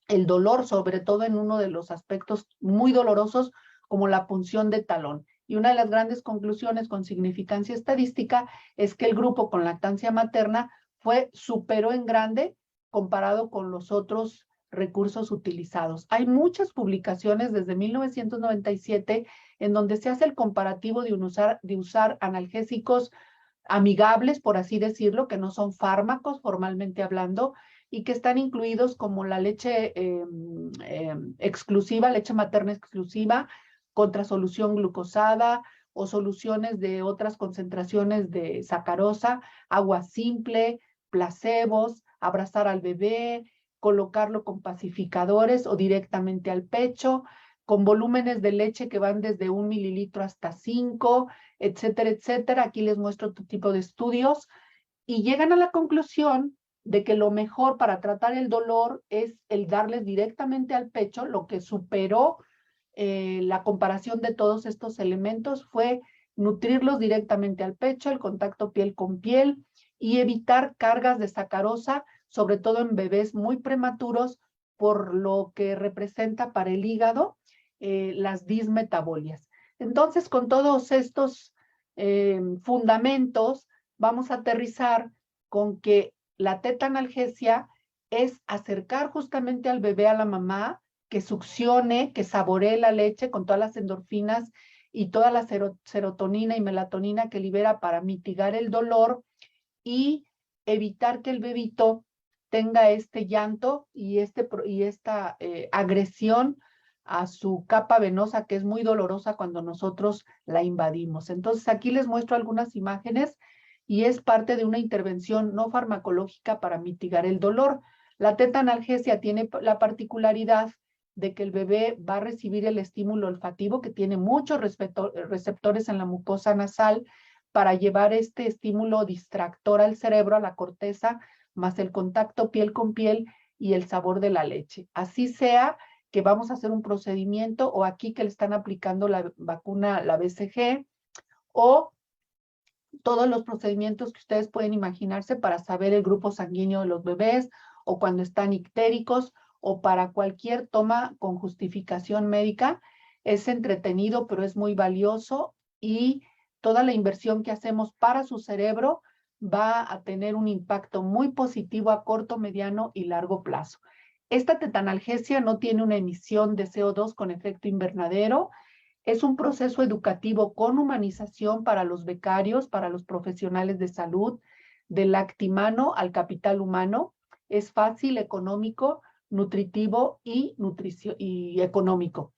Speaker 1: el dolor, sobre todo en uno de los aspectos muy dolorosos como la punción de talón. Y una de las grandes conclusiones con significancia estadística es que el grupo con lactancia materna superó en grande comparado con los otros recursos utilizados. Hay muchas publicaciones desde 1997 en donde se hace el comparativo de usar analgésicos amigables, por así decirlo, que no son fármacos formalmente hablando, y que están incluidos como la leche exclusiva, leche materna exclusiva, contra solución glucosada o soluciones de otras concentraciones de sacarosa, agua simple, placebos, abrazar al bebé, colocarlo con pacificadores o directamente al pecho, con volúmenes de leche que van desde 1 mililitro hasta 5, etcétera, etcétera. Aquí les muestro otro tipo de estudios y llegan a la conclusión de que lo mejor para tratar el dolor es el darles directamente al pecho. Lo que superó la comparación de todos estos elementos fue nutrirlos directamente al pecho, el contacto piel con piel y evitar cargas de sacarosa, sobre todo en bebés muy prematuros, por lo que representa para el hígado las dismetabolias. Entonces, con todos estos fundamentos, vamos a aterrizar con que la tetanalgesia es acercar justamente al bebé a la mamá, que succione, que saboree la leche con todas las endorfinas y toda la serotonina y melatonina que libera para mitigar el dolor y evitar que el bebito tenga este llanto y esta agresión a su capa venosa, que es muy dolorosa cuando nosotros la invadimos. Entonces, aquí les muestro algunas imágenes y es parte de una intervención no farmacológica para mitigar el dolor. La tetanalgesia tiene la particularidad de que el bebé va a recibir el estímulo olfativo, que tiene muchos receptores en la mucosa nasal, para llevar este estímulo distractor al cerebro, a la corteza, más el contacto piel con piel y el sabor de la leche. Así sea que vamos a hacer un procedimiento o aquí que le están aplicando la vacuna, la BCG, o todos los procedimientos que ustedes pueden imaginarse para saber el grupo sanguíneo de los bebés o cuando están ictéricos o para cualquier toma con justificación médica. Es entretenido, pero es muy valioso y toda la inversión que hacemos para su cerebro va a tener un impacto muy positivo a corto, mediano y largo plazo. Esta tetanalgesia no tiene una emisión de CO2 con efecto invernadero. Es un proceso educativo con humanización para los becarios, para los profesionales de salud, del actimano al capital humano. Es fácil, económico, nutritivo y económico.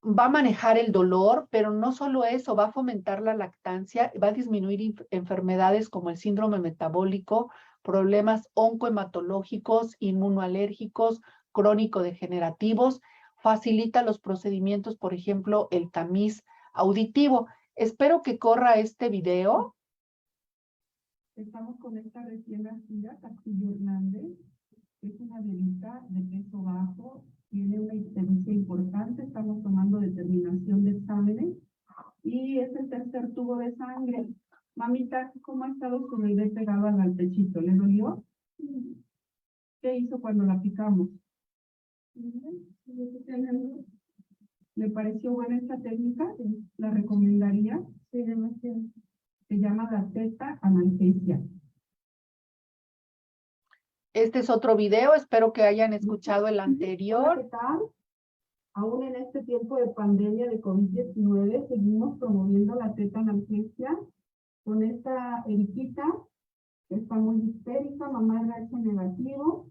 Speaker 1: Va a manejar el dolor, pero no solo eso, va a fomentar la lactancia, va a disminuir enfermedades como el síndrome metabólico, problemas oncohematológicos, inmunoalérgicos, crónico-degenerativos, facilita los procedimientos, por ejemplo, el tamiz auditivo. Espero que corra este video. Estamos con esta recién nacida, Castillo Hernández. Es una bebita de peso bajo, tiene una histeresia importante, estamos tomando determinación de exámenes
Speaker 2: y es el tercer tubo de sangre. Mamita, ¿cómo ha estado su bebé pegado al pechito? ¿Le dolió? ¿Qué hizo cuando la picamos? ¿Le pareció buena esta técnica? ¿La recomendaría? Sí, demasiado. Se llama la teta analgesia.
Speaker 1: Este es otro video, espero que hayan escuchado el
Speaker 2: Hola,
Speaker 1: anterior.
Speaker 2: ¿qué tal? Aún en este tiempo de pandemia de COVID-19, seguimos promoviendo la teta analgesia con esta Eriquita, que está muy histérica, mamá RH negativo,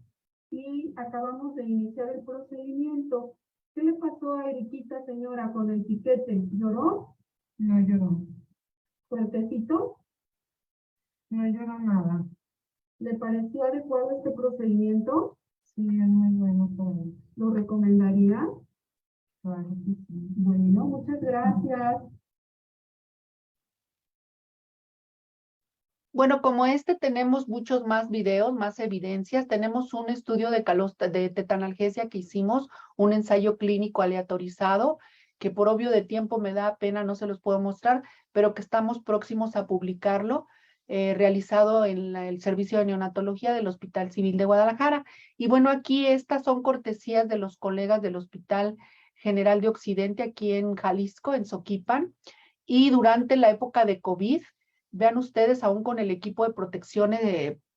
Speaker 2: y acabamos de iniciar el procedimiento. ¿Qué le pasó a Eriquita, señora, con el piquete? ¿Lloró? No lloró. ¿Fuertecito? No lloró nada. ¿Le pareció adecuado este procedimiento? Sí, es muy bueno para él. ¿Lo recomendaría? Claro que sí. Bueno, muchas gracias.
Speaker 1: Bueno, como este tenemos muchos más videos, más evidencias. Tenemos un estudio de tetanalgesia que hicimos, un ensayo clínico aleatorizado, que por obvio de tiempo me da pena, no se los puedo mostrar, pero que estamos próximos a publicarlo, realizado en el Servicio de Neonatología del Hospital Civil de Guadalajara. Y bueno, aquí estas son cortesías de los colegas del Hospital General de Occidente, aquí en Jalisco, en Soquipan. Y durante la época de COVID, vean ustedes, aún con el equipo de protección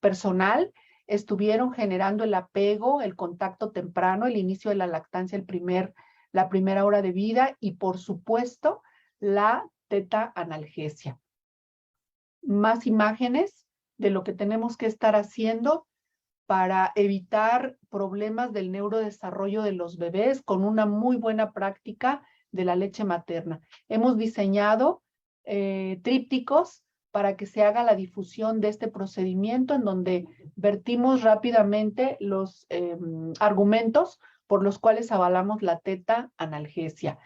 Speaker 1: personal, estuvieron generando el apego, el contacto temprano, el inicio de la lactancia, la primera hora de vida y, por supuesto, la teta analgesia. Más imágenes de lo que tenemos que estar haciendo para evitar problemas del neurodesarrollo de los bebés con una muy buena práctica de la leche materna. Hemos diseñado trípticos para que se haga la difusión de este procedimiento en donde vertimos rápidamente los argumentos por los cuales avalamos la teta analgesia.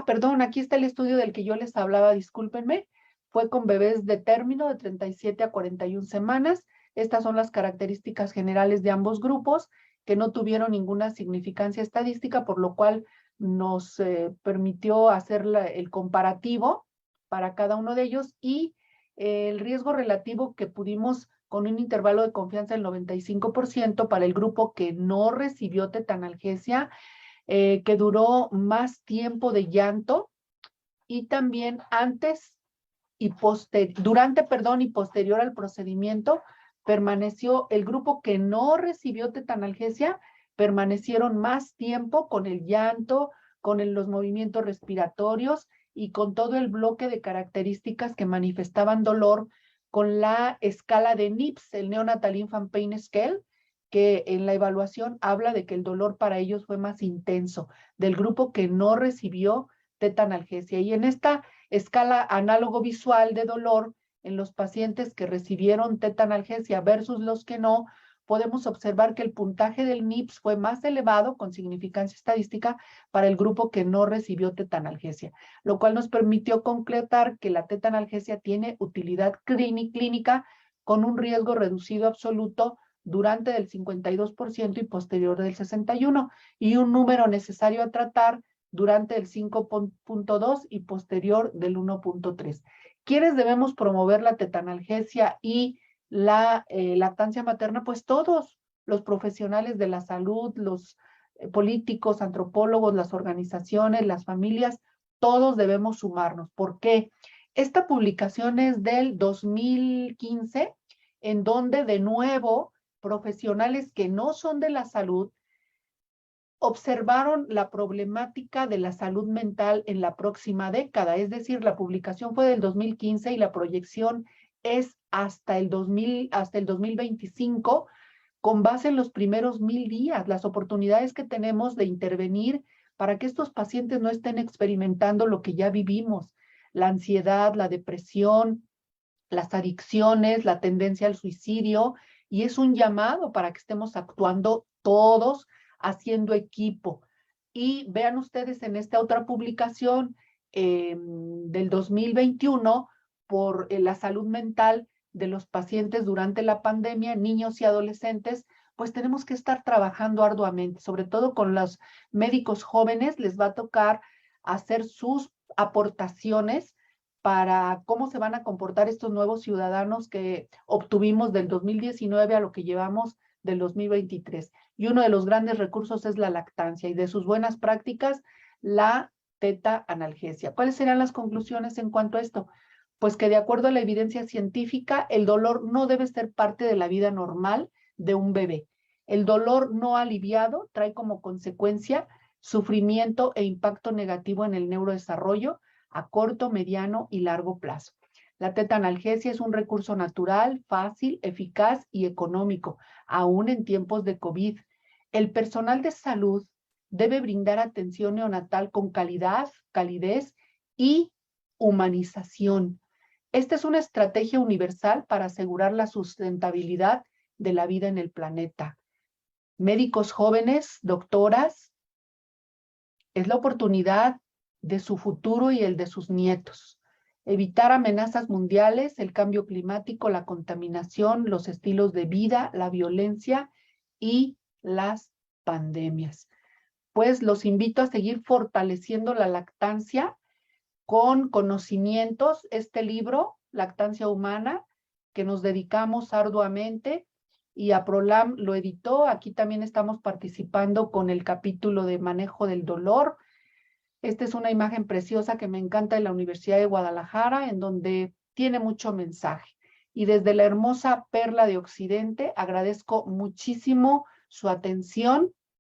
Speaker 1: Perdón, aquí está el estudio del que yo les hablaba, discúlpenme. Fue con bebés de término de 37 a 41 semanas. Estas son las características generales de ambos grupos, que no tuvieron ninguna significancia estadística, por lo cual nos permitió hacer el comparativo para cada uno de ellos y el riesgo relativo que pudimos con un intervalo de confianza del 95% para el grupo que no recibió tetanalgesia, que duró más tiempo de llanto y también durante y posterior al procedimiento permaneció el grupo que no recibió tetanalgesia, permanecieron más tiempo con el llanto, con los movimientos respiratorios y con todo el bloque de características que manifestaban dolor con la escala de NIPS, el Neonatal Infant Pain Scale, que en la evaluación habla de que el dolor para ellos fue más intenso del grupo que no recibió tetanalgesia. Y en esta escala análogo visual de dolor en los pacientes que recibieron tetanalgesia versus los que no, podemos observar que el puntaje del NIPS fue más elevado con significancia estadística para el grupo que no recibió tetanalgesia, lo cual nos permitió concretar que la tetanalgesia tiene utilidad clínica con un riesgo reducido absoluto durante del 52% y posterior del 61%, y un número necesario a tratar durante el 5.2 y posterior del 1.3. ¿Quiénes debemos promover la tetanalgesia y la lactancia materna? Pues todos los profesionales de la salud, los políticos, antropólogos, las organizaciones, las familias, todos debemos sumarnos. ¿Por qué? Esta publicación es del 2015, en donde de nuevo profesionales que no son de la salud observaron la problemática de la salud mental en la próxima década. Es decir, la publicación fue del 2015 y la proyección es hasta el 2025, con base en los primeros 1000 días, las oportunidades que tenemos de intervenir para que estos pacientes no estén experimentando lo que ya vivimos, la ansiedad, la depresión, las adicciones, la tendencia al suicidio, y es un llamado para que estemos actuando todos, haciendo equipo. Y vean ustedes en esta otra publicación del 2021 por la salud mental de los pacientes durante la pandemia, niños y adolescentes, pues tenemos que estar trabajando arduamente, sobre todo con los médicos jóvenes, les va a tocar hacer sus aportaciones para cómo se van a comportar estos nuevos ciudadanos que obtuvimos del 2019 a lo que llevamos del 2023. Y uno de los grandes recursos es la lactancia y de sus buenas prácticas, la teta analgesia. ¿Cuáles serán las conclusiones en cuanto a esto? Pues que de acuerdo a la evidencia científica, el dolor no debe ser parte de la vida normal de un bebé. El dolor no aliviado trae como consecuencia sufrimiento e impacto negativo en el neurodesarrollo a corto, mediano y largo plazo. La teta analgesia es un recurso natural, fácil, eficaz y económico, aún en tiempos de COVID. El personal de salud debe brindar atención neonatal con calidad, calidez y humanización. Esta es una estrategia universal para asegurar la sustentabilidad de la vida en el planeta. Médicos jóvenes, doctoras, es la oportunidad de su futuro y el de sus nietos. Evitar amenazas mundiales, el cambio climático, la contaminación, los estilos de vida, la violencia y las pandemias. Pues los invito a seguir fortaleciendo la lactancia con conocimientos. Este libro, Lactancia Humana, que nos dedicamos arduamente, y APROLAM lo editó. Aquí también estamos participando con el capítulo de manejo del dolor. Esta es una imagen preciosa que me encanta de la Universidad de Guadalajara, en donde tiene mucho mensaje. Y desde la hermosa Perla de Occidente, agradezco muchísimo su atención